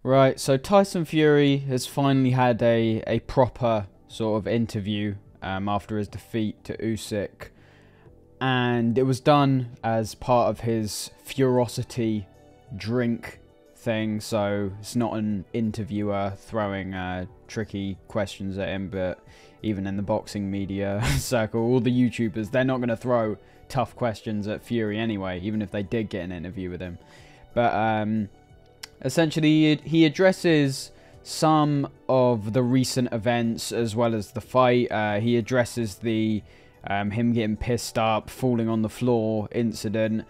Right, so Tyson Fury has finally had a proper sort of interview after his defeat to Usyk. And it was done as part of his Furosity drink thing. So it's not an interviewer throwing tricky questions at him, but even in the boxing media circle, all the YouTubers, they're not going to throw tough questions at Fury anyway, even if they did get an interview with him. But essentially, he addresses some of the recent events as well as the fight. He addresses the him getting pissed up, falling on the floor incident.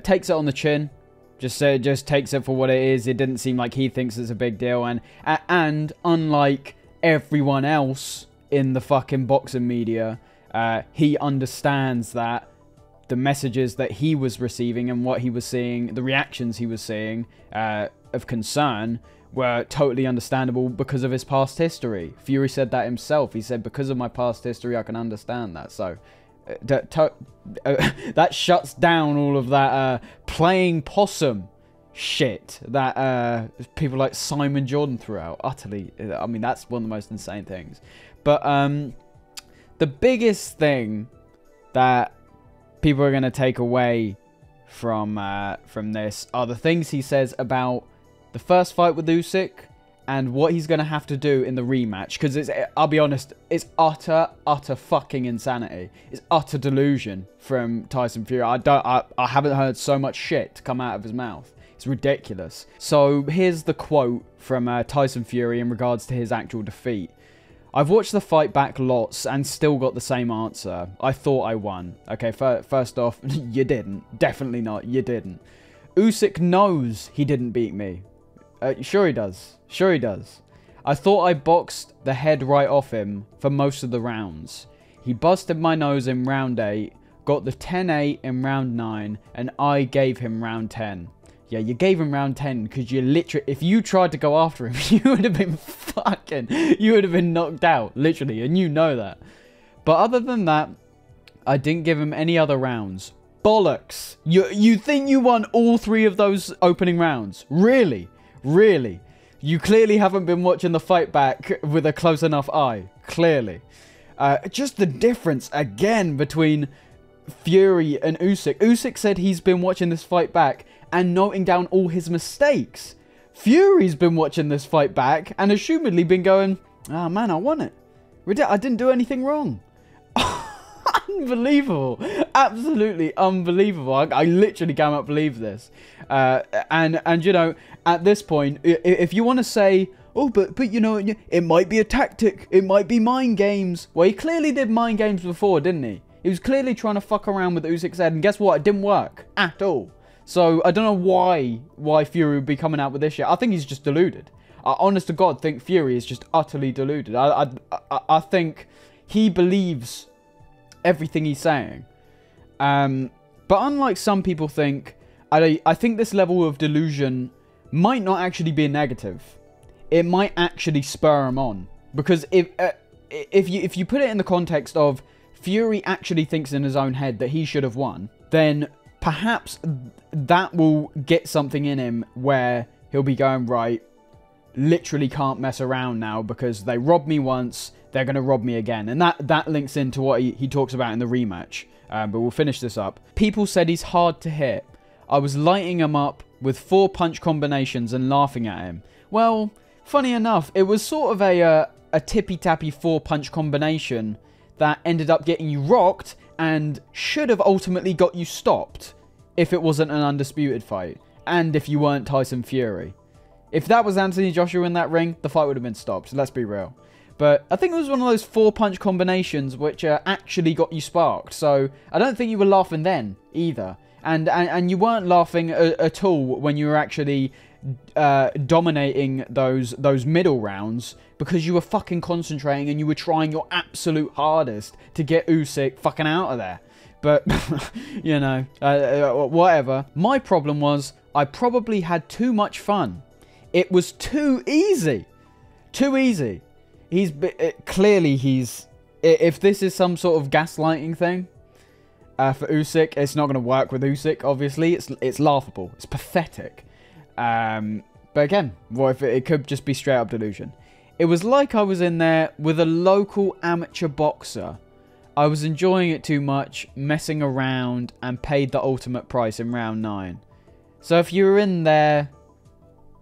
Takes it on the chin. Just takes it for what it is. It didn't seem like he thinks it's a big deal. And unlike everyone else in the fucking boxing media, he understands that the messages that he was receiving and what he was seeing, the reactions he was seeing of concern, were totally understandable because of his past history. Fury said that himself. He said, because of my past history, I can understand that. So that shuts down all of that playing possum shit that people like Simon Jordan threw out. Utterly, I mean, that's one of the most insane things. But the biggest thing that people are going to take away from this are the things he says about the first fight with Usyk and what he's going to have to do in the rematch. Because I'll be honest, it's utter fucking insanity. It's utter delusion from Tyson Fury. I haven't heard so much shit come out of his mouth. It's ridiculous. So here's the quote from Tyson Fury in regards to his actual defeat. I've watched the fight back lots and still got the same answer. I thought I won. Okay, first off, you didn't. Definitely not. You didn't. Usyk knows he didn't beat me. Sure he does. Sure he does. I thought I boxed the head right off him for most of the rounds. He busted my nose in round 8, got the 10-8 in round 9, and I gave him round 10. Yeah, you gave him round 10 because you literally, if you tried to go after him, you would have been you would have been knocked out, literally, and you know that. But other than that, I didn't give him any other rounds. Bollocks. You think you won all 3 of those opening rounds? Really? Really? You clearly haven't been watching the fight back with a close enough eye. Clearly. Just the difference, again, between Fury and Usyk. Usyk said he's been watching this fight back and noting down all his mistakes. Fury's been watching this fight back and assumedly been going, oh man, I won it. I didn't do anything wrong. Unbelievable. Absolutely unbelievable. I literally cannot believe this. And you know, at this point, if you want to say, oh, but you know, it might be a tactic. It might be mind games. Well, he clearly did mind games before, didn't he? He was clearly trying to fuck around with Usyk's head. And guess what? It didn't work at all. So I don't know why Fury would be coming out with this shit. I think he's just deluded. I honest to God think Fury is just utterly deluded. I think he believes everything he's saying. But unlike some people think, I think this level of delusion might not actually be a negative. It might actually spur him on. Because if you put it in the context of Fury actually thinks in his own head that he should have won, then perhaps that will get something in him where he'll be going, right, literally can't mess around now because they robbed me once, they're going to rob me again. And that links into what he talks about in the rematch. But we'll finish this up. People said he's hard to hit. I was lighting him up with 4 punch combinations and laughing at him. Well, funny enough, it was sort of a tippy-tappy 4 punch combination that ended up getting you rocked and should have ultimately got you stopped if it wasn't an undisputed fight and if you weren't Tyson Fury. If that was Anthony Joshua in that ring, the fight would have been stopped, let's be real. But I think it was one of those 4-punch combinations which actually got you sparked, so I don't think you were laughing then either. And you weren't laughing at all when you were actually dominating those middle rounds because you were fucking concentrating and you were trying your absolute hardest to get Usyk fucking out of there. But, you know, whatever. My problem was I probably had too much fun. It was too easy. Too easy. Clearly he's... If this is some sort of gaslighting thing for Usyk, it's not going to work with Usyk, obviously. It's laughable. It's pathetic. But again, what if it could just be straight up delusion? It was like I was in there with a local amateur boxer. I was enjoying it too much, messing around, and paid the ultimate price in round 9. So if you were in there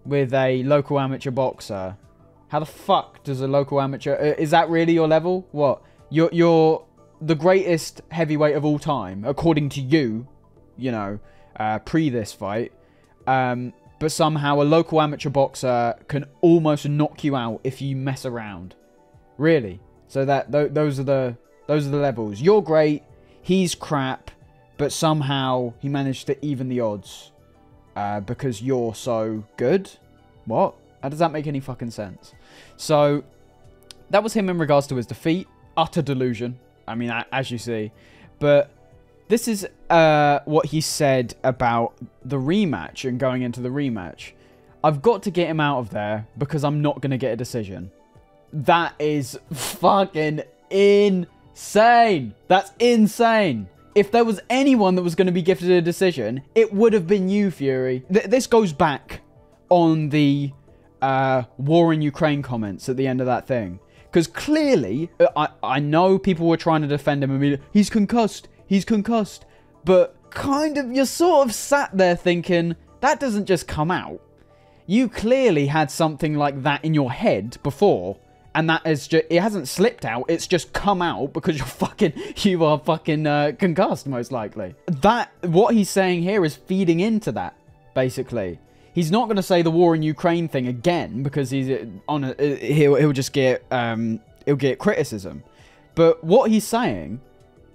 with a local amateur boxer, how the fuck does a local amateur... is that really your level? What? You're the greatest heavyweight of all time, according to you, you know, pre this fight. But somehow a local amateur boxer can almost knock you out if you mess around. Really? So that those are the levels. You're great, he's crap, but somehow he managed to even the odds because you're so good. What? How does that make any fucking sense? So that was him in regards to his defeat. Utter delusion. I mean, as you see. But this is what he said about the rematch and going into the rematch. I've got to get him out of there because I'm not going to get a decision. That is fucking insane. That's insane. If there was anyone that was going to be gifted a decision, it would have been you, Fury. This goes back on the war in Ukraine comments at the end of that thing. Because clearly, I know people were trying to defend him and be like, he's concussed. He's concussed. But kind of, you're sort of sat there thinking, that doesn't just come out. You clearly had something like that in your head before. And that is just, it hasn't slipped out. It's just come out because you are fucking concussed, most likely. What he's saying here is feeding into that, basically. He's not going to say the war in Ukraine thing again because he's he'll just get he'll get criticism. But what he's saying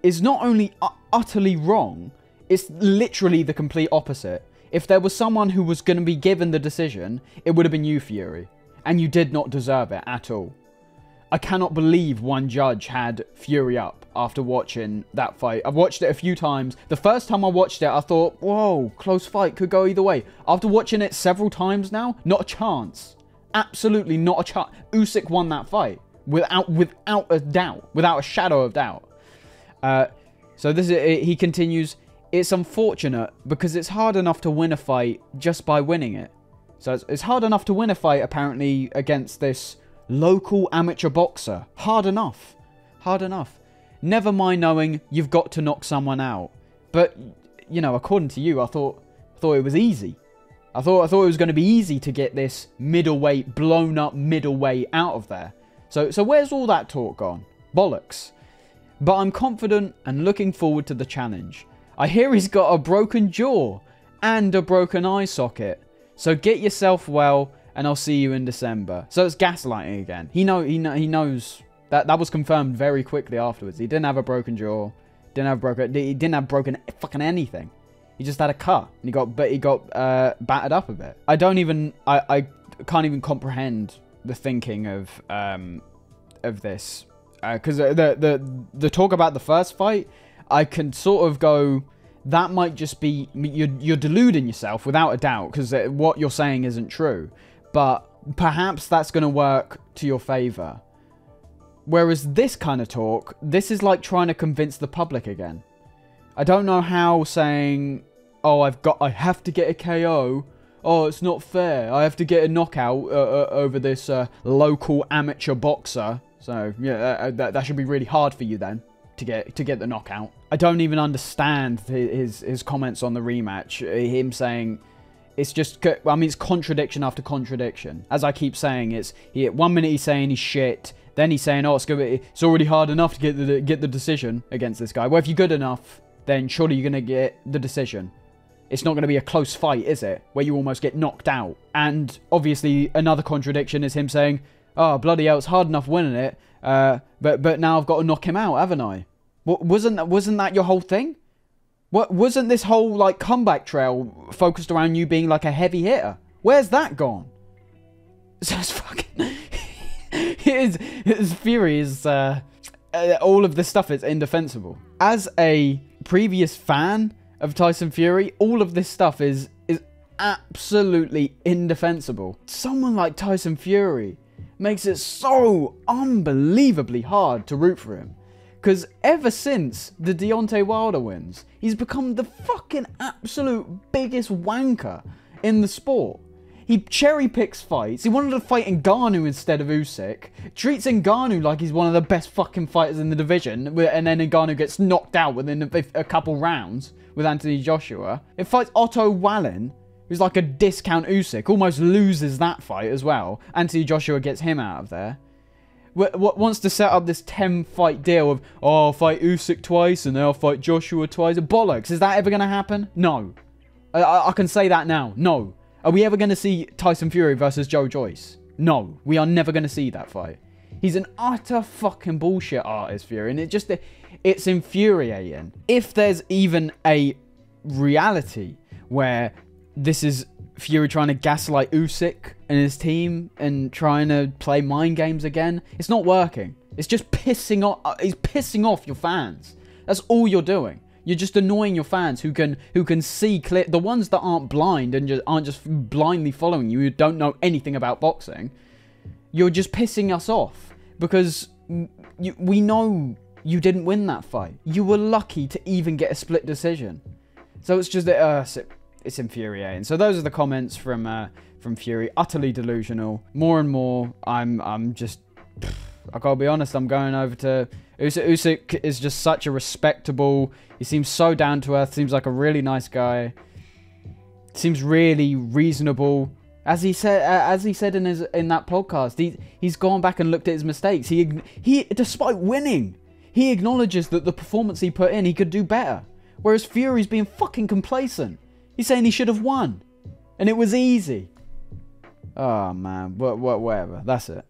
is not only utterly wrong, it's literally the complete opposite. If there was someone who was going to be given the decision, it would have been you, Fury, and you did not deserve it at all. I cannot believe one judge had Fury up after watching that fight. I've watched it a few times. The first time I watched it, I thought, whoa, close fight, could go either way. After watching it several times now, not a chance. Absolutely not a chance. Usyk won that fight without a doubt, without a shadow of doubt. So he continues, it's unfortunate because it's hard enough to win a fight just by winning it. So it's hard enough to win a fight, apparently, against this local amateur boxer. Hard enough. Hard enough. Never mind knowing you've got to knock someone out. But, you know, according to you, I thought it was easy. I thought it was going to be easy to get this middleweight, blown up middleweight out of there. So where's all that talk gone? Bollocks. But I'm confident and looking forward to the challenge. I hear he's got a broken jaw and a broken eye socket. So get yourself well, and I'll see you in December. So it's gaslighting again. He knows that was confirmed very quickly afterwards. He didn't have a broken jaw, he didn't have broken fucking anything. He just had a cut, and he got battered up a bit. I can't even comprehend the thinking of this, because the talk about the first fight, I can sort of go, that might just be you're deluding yourself without a doubt, because what you're saying isn't true. But perhaps that's going to work to your favor. Whereas this kind of talk, this is like trying to convince the public again. I don't know how saying, oh, I have to get a KO. Oh, it's not fair. I have to get a knockout over this local amateur boxer. So yeah, that should be really hard for you then to get the knockout. I don't even understand his comments on the rematch. Him saying, it's just, I mean, it's contradiction after contradiction. As I keep saying, 1 minute he's saying he's shit, then he's saying, oh, it's already hard enough to get the decision against this guy. Well, if you're good enough, then surely you're going to get the decision. It's not going to be a close fight, is it? Where you almost get knocked out. And obviously, another contradiction is him saying, oh, bloody hell, it's hard enough winning it, but now I've got to knock him out, haven't I? Wasn't that your whole thing? Wasn't this whole, like, comeback trail focused around you being, like, a heavy hitter? Where's that gone? So it's fucking... his Fury is... all of this stuff is indefensible. As a previous fan of Tyson Fury, all of this stuff is absolutely indefensible. Someone like Tyson Fury makes it so unbelievably hard to root for him. Because ever since the Deontay Wilder wins, he's become the fucking absolute biggest wanker in the sport. He cherry picks fights. He wanted to fight Ngannou instead of Usyk. Treats Ngannou like he's one of the best fucking fighters in the division. And then Ngannou gets knocked out within a couple rounds with Anthony Joshua. It fights Otto Wallin, who's like a discount Usyk. Almost loses that fight as well. Anthony Joshua gets him out of there. Wants to set up this 10-fight deal of, oh, I'll fight Usyk twice and then I'll fight Joshua twice. Bollocks. Is that ever going to happen? No. I can say that now. No. Are we ever going to see Tyson Fury versus Joe Joyce? No. We are never going to see that fight. He's an utter fucking bullshit artist, Fury. And it's infuriating. If there's even a reality where this is Fury trying to gaslight Usyk and his team and trying to play mind games again, it's not working. It's just pissing off. He's pissing off your fans. That's all you're doing. You're just annoying your fans who can see clear. The ones that aren't blind and aren't just blindly following you, who don't know anything about boxing. You're just pissing us off because we know you didn't win that fight. You were lucky to even get a split decision. So it's just it's infuriating. So those are the comments from Fury. Utterly delusional. More and more, I'm just, I gotta be honest, I'm going over to Usyk. Usyk is just such a respectable. He seems so down to earth. Seems like a really nice guy. Seems really reasonable. As he said in that podcast, he's gone back and looked at his mistakes. He despite winning, he acknowledges that the performance he put in, he could do better. Whereas Fury's being fucking complacent. He's saying he should have won. And it was easy. Oh, man. Whatever. That's it.